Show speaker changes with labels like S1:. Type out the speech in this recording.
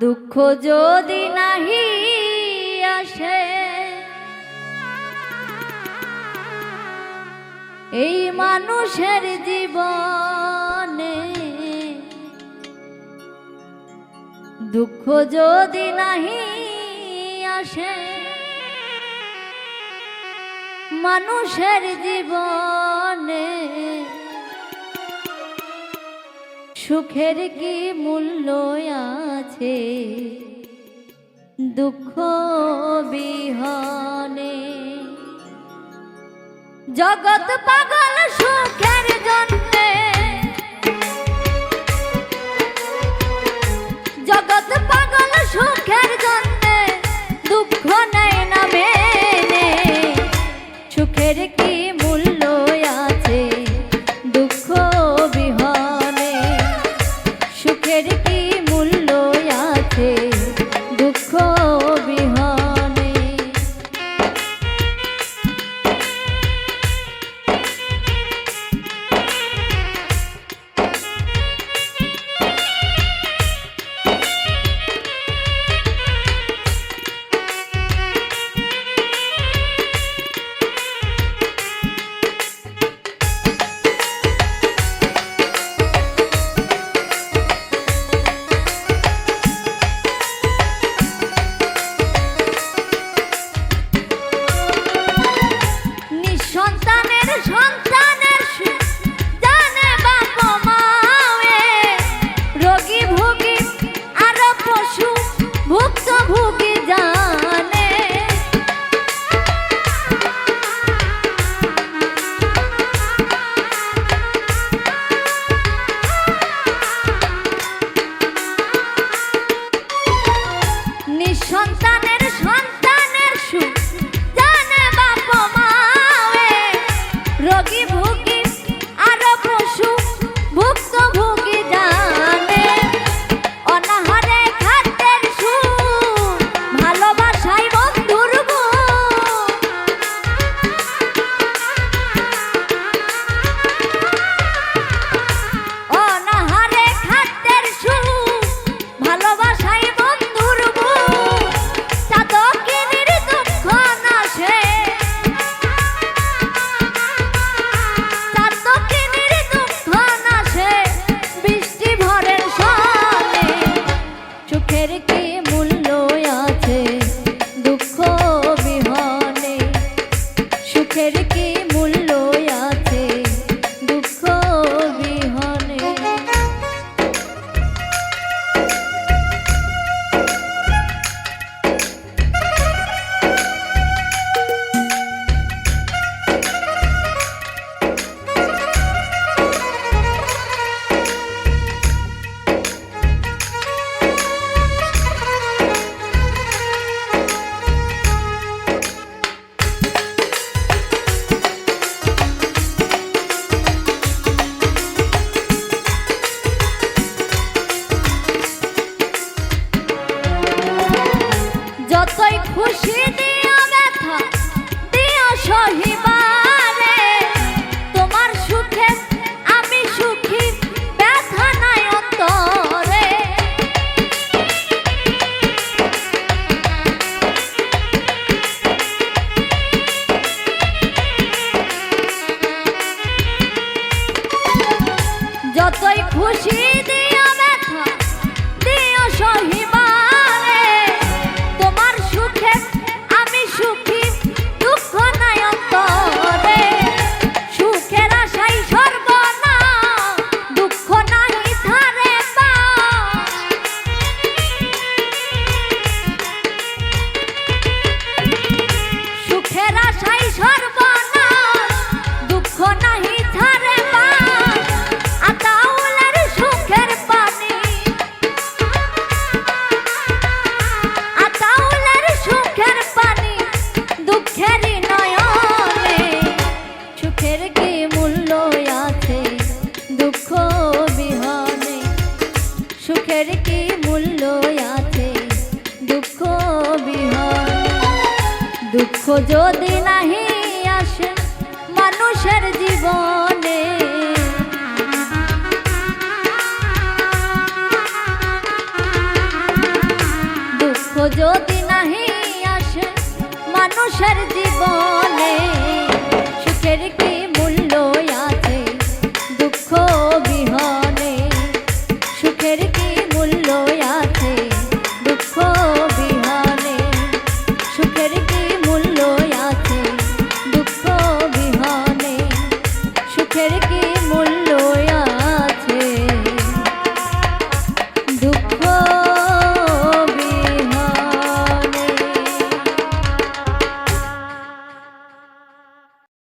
S1: দুঃখ যদি নাহি আসে এই মানুষের জীবনে, দুঃখ যদি নাহি আসে মানুষের জীবনে, সুখের কি মূল্য আছে দুঃখ বিহনে। জগৎ পাগল সুখের জন্যে, জগৎ পাগল সুখের জন্যে, দুঃখ নেয় না মেনে, সুখের কি মূল্য আছে দুঃখ বিহনে, সুখের কি মূল্য আছে দুঃখ বিহনে। সন্তানের সন্তানের সুখ জানে বাপ মায়ে, রোগী ভোগী আর পশু ভুক্তভোগী জানে, অনাহারে খাদ্যের সুখ ভালোবাসায় বন্ধুর গুণ, অনাহারে খাদ্যের সুখ ভালোবাসায় যতই খুশি দিও ব্যথা দিও সহিবারে, তোমার সুখে আমি সুখী ব্যথা নাই অন্তরে, যতই খুশি দিও ব্যথা দিও সহিবারে, আমি সুখী দুঃখ নাই অন্তরে, সুখের আশায় সর্বনা দুঃখ নাহি ধারে পা, সুখের আশায় সর্বনা দুঃখ নাহি ধারে পা, আতাউলের সুখের পানি, সুখের পানি দুঃখেরই নয়নে, সুখের কি মূল্য আছে দুঃখ বিহনে, সুখের কি মূল্য আছে দুঃখ বিহনে, দুঃখ যদি নাহি আসে মানুষের জীবনে, যদি নাহি আসে মানুষের জীবন